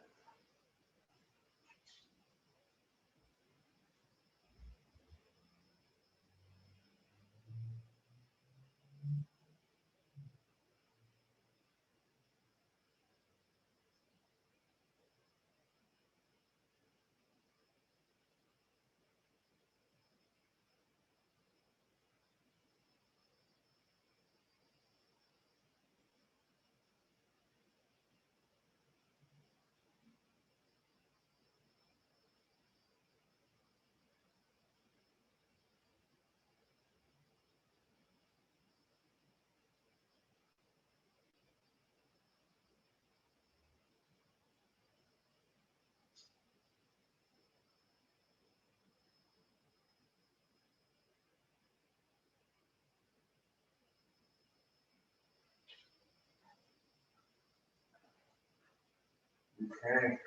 Okay.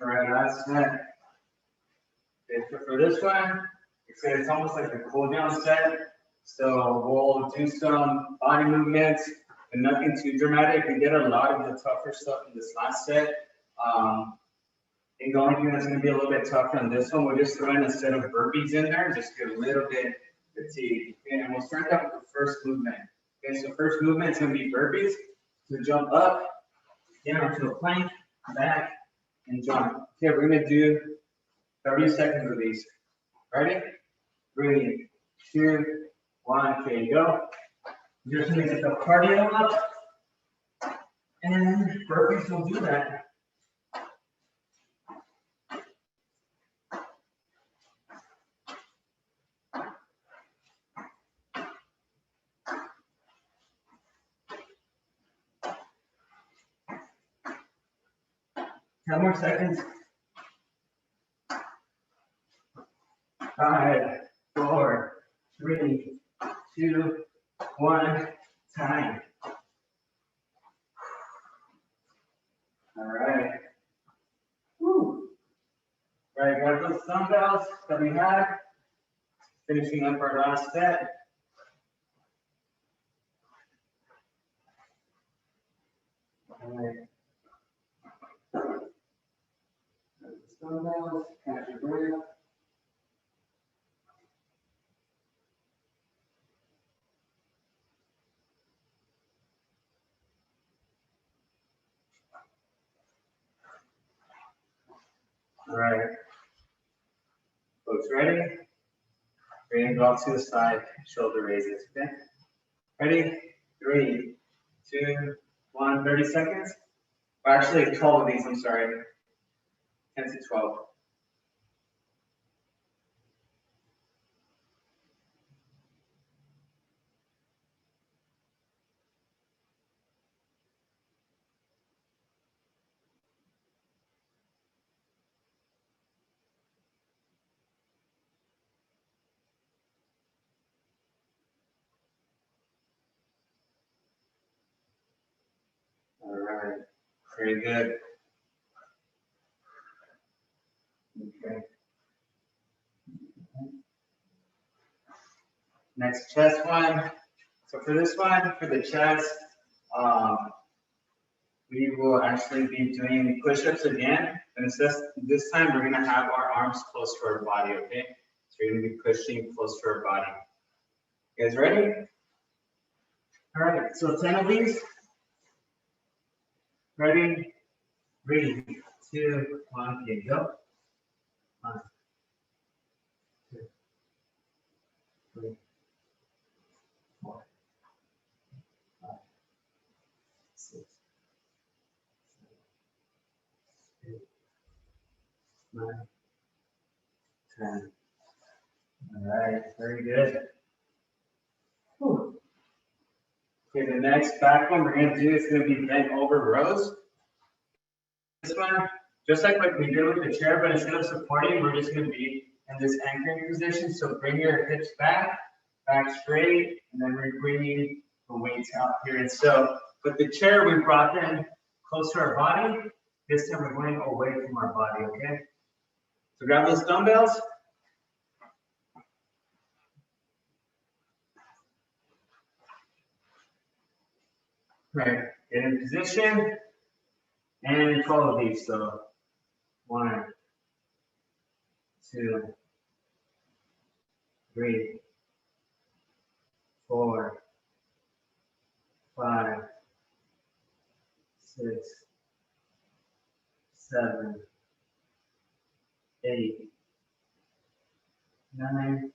All right, last set. Okay, so for this one, it's almost like a cool down set. So we'll do some body movements, and nothing too dramatic. We did a lot of the tougher stuff in this last set. I think the only thing that's going to be a little bit tougher on this one, we're just throwing a set of burpees in there, just get a little bit fatigued. Okay, and we'll start out with the first movement. Okay, so first movement is going to be burpees. So jump up, down to a plank, back, and jump. Okay, we're going to do 30 seconds of these. Ready? 3, 2, 1. Okay, go. You're just going to get the cardio up, and burpees will do that. Ten more seconds. 5, 4, 3, 2, 1. Time. All right. Woo. All right, got those dumbbells that we had. Finishing up our last set. All right. Dumbbells, catch your breath. All right. Folks, ready? We're gonna go off to the side, shoulder raises, okay? Ready? 3, 2, 1, 30 seconds. Or actually 12 of these, I'm sorry. 10 to 12. All right, very good. Okay. Next chest one. So for this one, for the chest, we will actually be doing push-ups again. And it's just, this time we're gonna have our arms close to our body, okay? So we're gonna be pushing close to our body. You guys ready? All right, so 10 of these. Ready? 3, 2, 1, okay, go. 1, 2, 3, 4, 5, 6, 7, 8, 9, 10. All right, very good. Whew. Okay, the next back one we're gonna do is gonna be bent over rows. This one, just like what we did with the chair, but instead of supporting, we're just gonna be in this anchoring position. So bring your hips back straight, and then we're bringing the weights out here. And so with the chair, we brought them close to our body. This time we're going away from our body, okay? So grab those dumbbells. Right, get in position and 12 of these. So 1, 2, 3, 4, 5, 6, 7, 8, 9,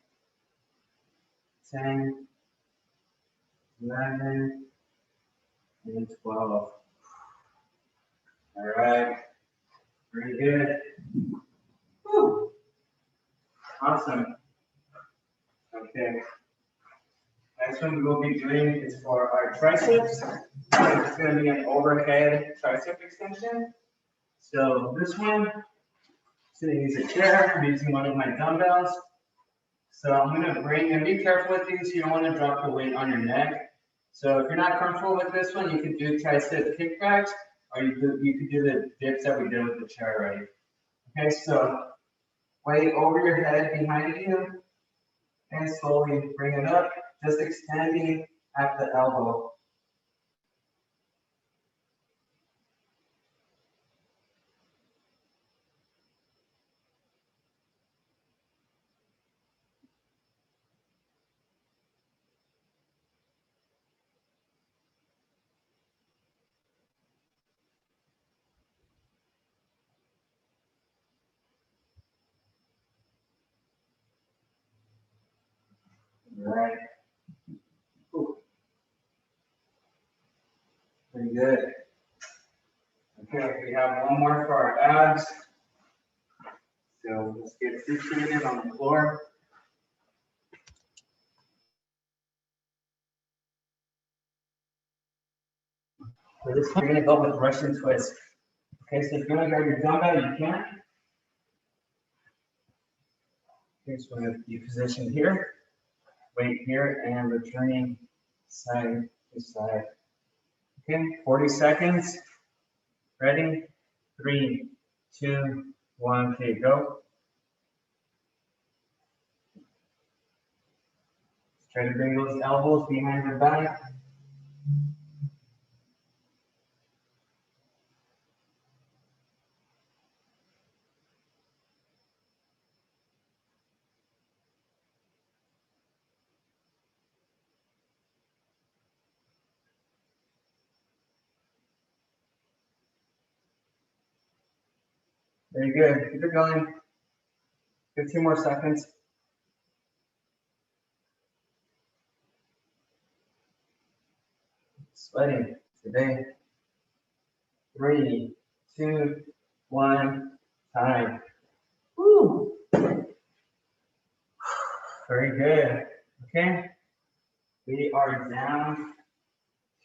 10, 11, and 12. All right, very good. Woo. Awesome. Okay. Next one we'll be doing is for our triceps. It's going to be an overhead tricep extension. So this one, I'm going to use a chair. I'm using one of my dumbbells. So I'm going to bring, and be careful with these. You don't want to drop the weight on your neck. So if you're not comfortable with this one, you could do tricep kickbacks, or you could do the dips that we did with the chair already. Okay, so weight over your head behind you, and slowly bring it up, just extending at the elbow. All right. Ooh. Pretty good. Okay, we have one more for our abs. So let's get situated on the floor. For this one, we're gonna go with Russian twist. Okay, so if you wanna grab your dumbbell, you can. Okay, so we're gonna be positioned here, weight here, and returning side to side. Okay, 40 seconds. Ready? 3, 2, 1, okay, go. Try to bring those elbows behind your back. Very good. Keep it going. 15 more seconds. Sweating today. 3, 2, 1, time. Woo. Very good. Okay. We are down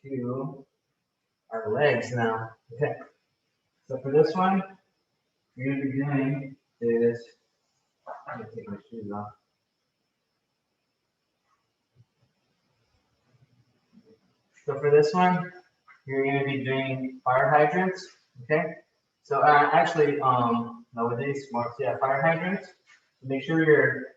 to our legs now. Okay. So for this one, we're going to be doing is, I'm going to take my shoes off. So for this one, you're going to be doing fire hydrants. Okay. So actually, nowadays, more, yeah, fire hydrants. Make sure your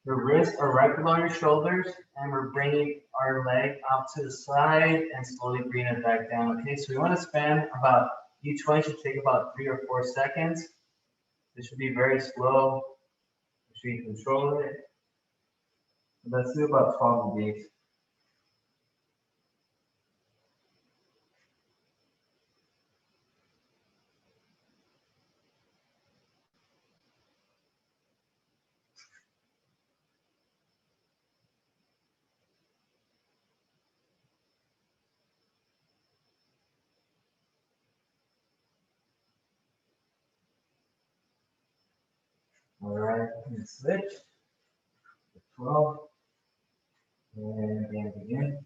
wrists are right below your shoulders, and we're bringing our leg out to the side and slowly bring it back down. Okay, so we want to spend about, each one should take about 3 or 4 seconds. This should be very slow. Make sure you control it. Let's do about 12 of these. All right, and switch. 12. And again, begin.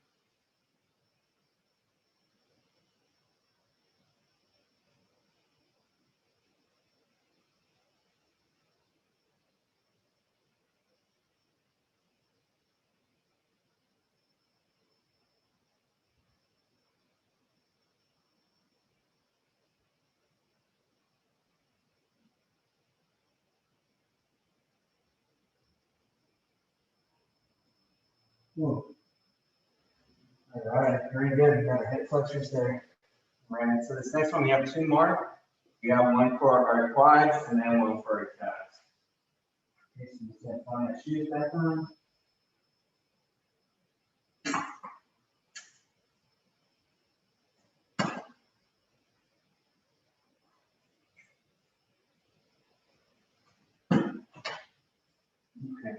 Cool. All right, very good. We got hip flexors there. Right, so this next one, we have two more. We have one for our quads and then one for our calves. Okay, so just gonna put my shoes back on. Okay,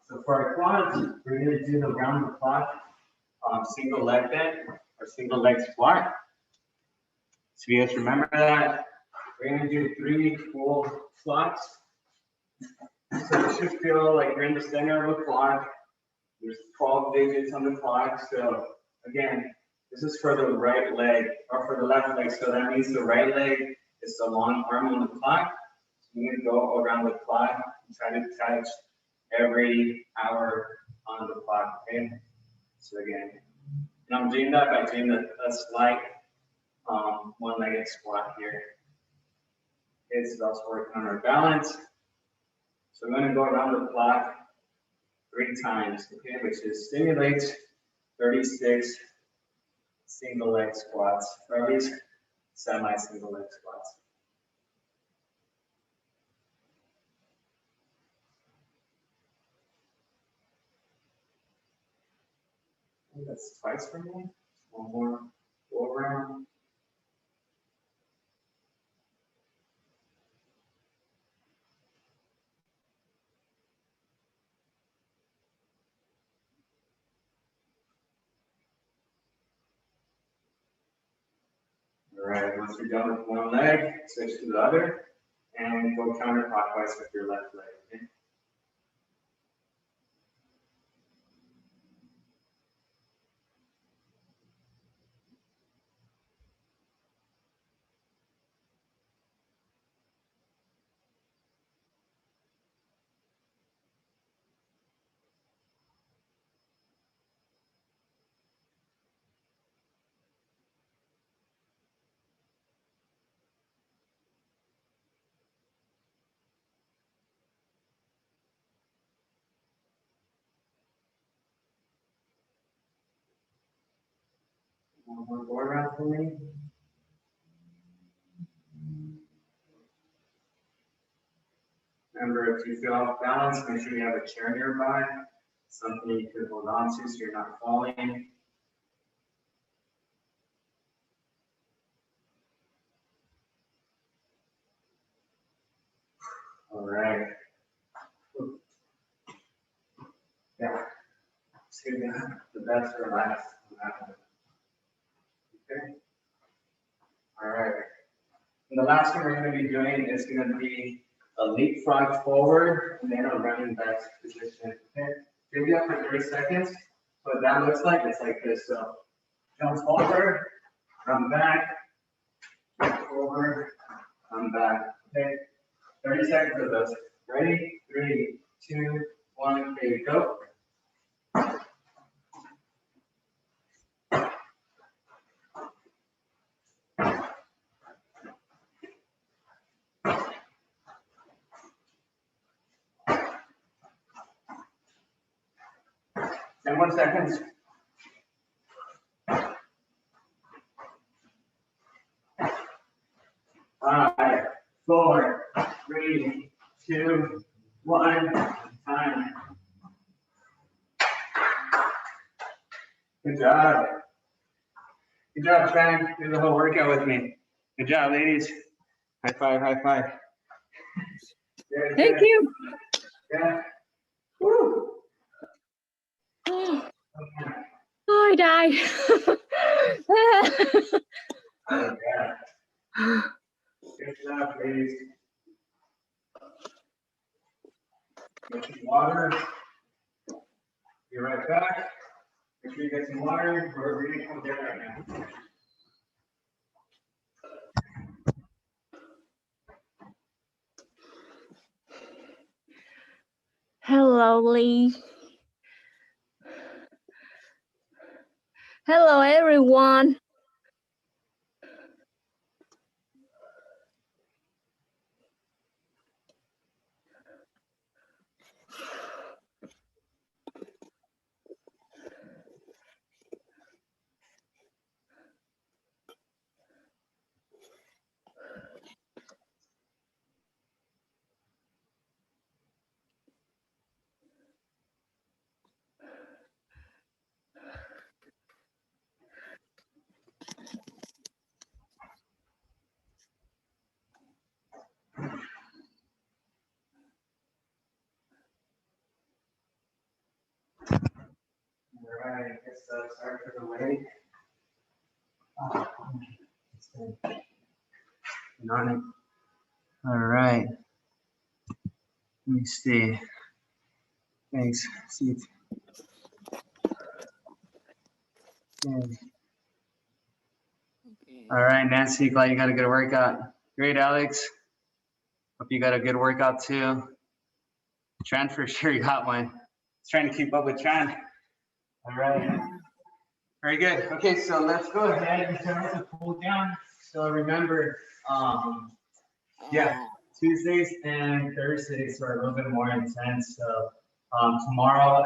so for our quads, we're gonna do the round the clock single leg bend or single leg squat. So you guys remember that? We're gonna do 3 full squats. So it should feel like you're in the center of a clock. There's 12 digits on the clock. So again, this is for the right leg or for the left leg. So that means the right leg is the long arm on the clock. So you're gonna go around the clock and try to touch every hour on the clock. Okay. So again, and I'm doing that by doing a slight one-legged squat here. Okay, so that's working on our balance. So I'm going to go around the clock 3 times, okay, which is stimulates 36 single leg squats, or at least semi-single leg squats. I think that's twice for me. One more go around. All right, once you're done with one leg, switch to the other and go counterclockwise with your left leg. Okay? One more go around for me. Remember, if you feel off balance, make sure you have a chair nearby, something you can hold on to so you're not falling. All right. Yeah. Save the best for last. Okay. All right. And the last one we're going to be doing is going to be a leapfrog forward and then a running back position. Okay. Give you up for 30 seconds. What that looks like, it's like this. So jump forward, run back, forward, run back. Okay. 30 seconds of those. Ready? 3, 2, 1, okay, go. And 1 second. 5, 4, 3, 2, 1, time. Good job. Good job, trying to do the whole workout with me. Good job, ladies. High five, high five. Good, Thank good. you. Yeah. Woo. Oh, Okay. I die. Oh, yeah. Good job, ladies. Get some water. Be right back. Make sure you get some water. We're reading from there right now. Hello, Lee. Hello, everyone. right, I guess sorry for the wait. Oh, it's good. Been on it. All right. Let me see. Thanks. See. All right, Nancy, glad you got a good workout. Great, Alex. Hope you got a good workout too. Tran, for sure you got one. Just trying to keep up with Tran. All right. Very good. Okay, so let's go ahead and start to pull down. So remember, yeah, Tuesdays and Thursdays are a little bit more intense. So tomorrow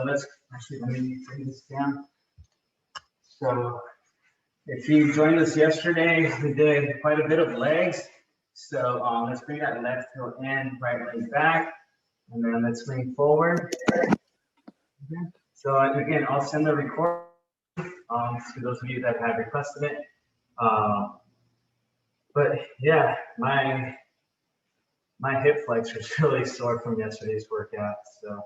let's actually, let me bring this down. So if you joined us yesterday, we did quite a bit of legs. So let's bring that left heel in, right leg back, and then let's lean forward. So again, I'll send the record to those of you that have requested it. But yeah, my hip flexor is really sore from yesterday's workout. So,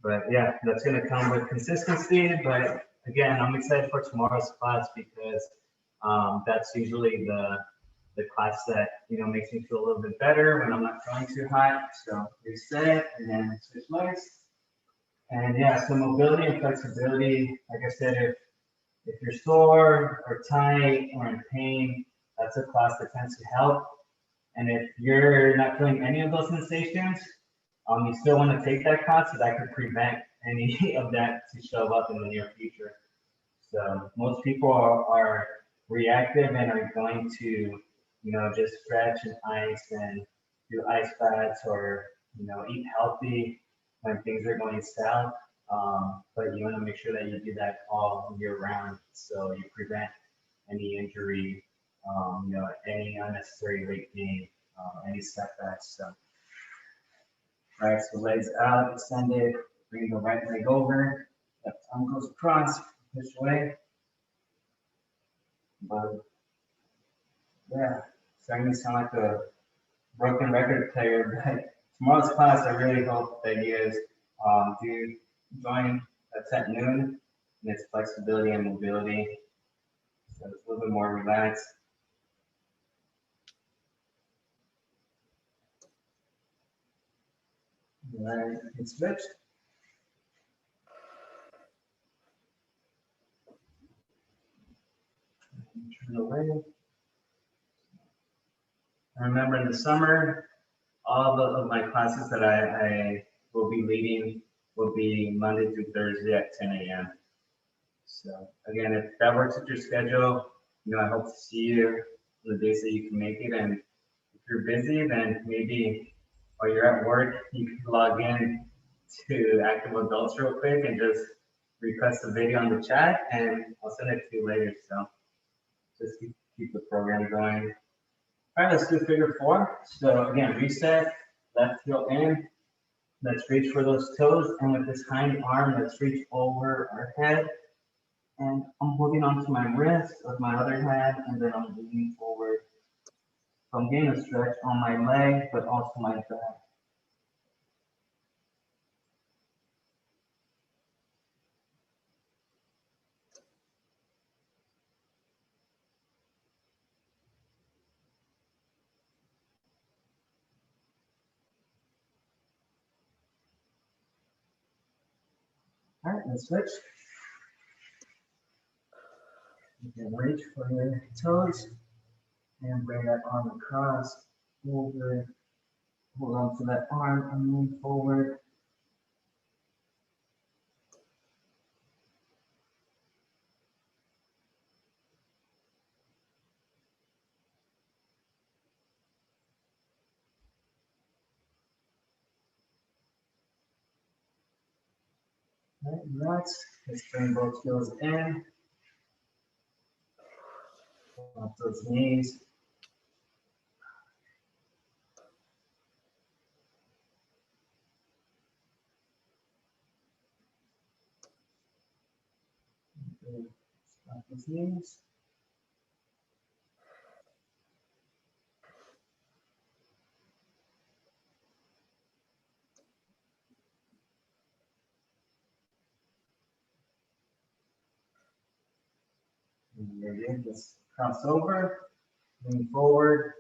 but yeah, that's gonna come with consistency. But again, I'm excited for tomorrow's class because that's usually the class that makes me feel a little bit better when I'm not feeling too hot. So reset and then switch legs. And yeah, so mobility and flexibility, like I said, if you're sore or tight or in pain, that's a class that tends to help. And if you're not feeling any of those sensations, you still want to take that class so that could prevent any of that to show up in the near future. So most people are reactive and are going to, just stretch and ice and do ice baths or, eat healthy when things are going south. But you want to make sure that you do that all year round so you prevent any injury, any unnecessary weight gain, any setbacks. So, all right, so legs out, extended, bring the right leg over, left arm goes across, push away. But yeah, starting to sound like a broken record player, but tomorrow's class, I really hope that you guys do join. That's at noon, and it's flexibility and mobility. So it's a little bit more relaxed. All right, it's switched. Turn away. I remember in the summer, all of my classes that I will be leading will be Monday through Thursday at 10 a.m. So again, if that works with your schedule, I hope to see you on the days that you can make it. And if you're busy, then maybe while you're at work, you can log in to Active Adults real quick and just request a video on the chat, and I'll send it to you later. So just keep the program going. All right, let's do figure four. So again, reset, left heel in. Let's reach for those toes, and with this hind arm, let's reach over our head. And I'm holding onto my wrist with my other hand, and then I'm leaning forward. So I'm getting a stretch on my leg, but also my back. All right, let's switch. You can reach for your toes and bring that arm across, over, hold on to that arm and move forward. All right, relax. Let's bring both heels in. Off those knees. Off those knees. Very good. Just cross over, lean forward,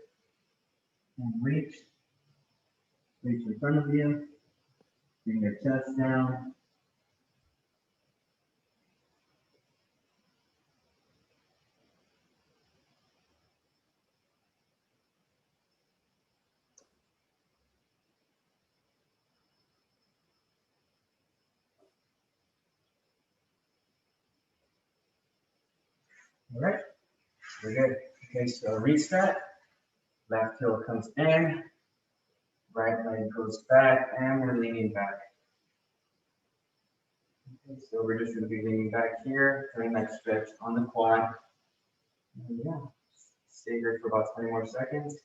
and reach. Reach in front of you. Bring your chest down. All right, we're good. Okay, so reset. Left heel comes in, right leg goes back, and we're leaning back. Okay, so we're just going to be leaning back here, doing that stretch on the quad. And yeah, stay here for about 20 more seconds.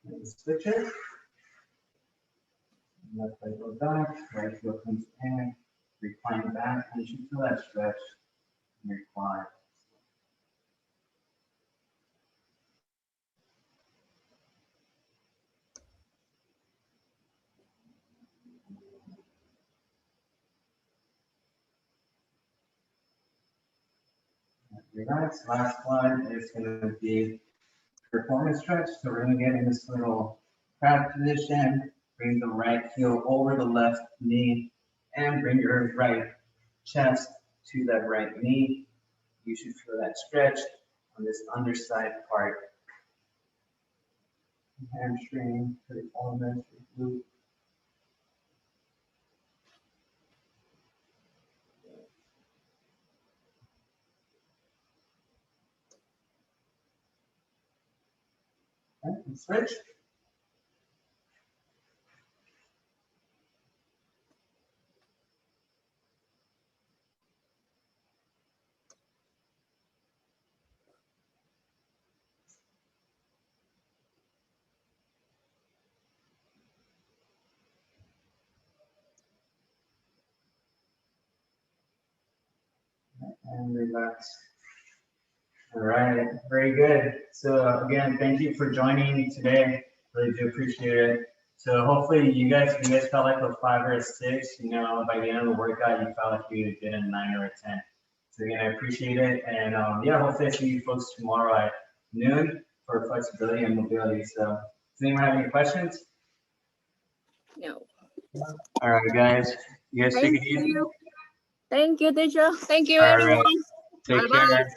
And switch it. Left leg goes back, right heel comes in, recline back, and you should feel that stretch in your quad. Relax. Last one is going to be performance stretch. So we're going to get in this little crab position. Bring the right heel over the left knee and bring your right chest to that right knee. You should feel that stretch on this underside part. Hamstring, ulnar glute. Okay, and switch. And relax. All right, very good. So again, thank you for joining today. Really do appreciate it. So hopefully you guys felt like a 5 or a 6, you know, by the end of the workout, you felt like you did a 9 or a 10. So again, I appreciate it. And yeah, hopefully I see you folks tomorrow at noon for flexibility and mobility. So does anyone have any questions? No. All right, guys, you guys take it easy. Thank you, teacher. Thank you, All right. everyone. Take Bye-bye. care.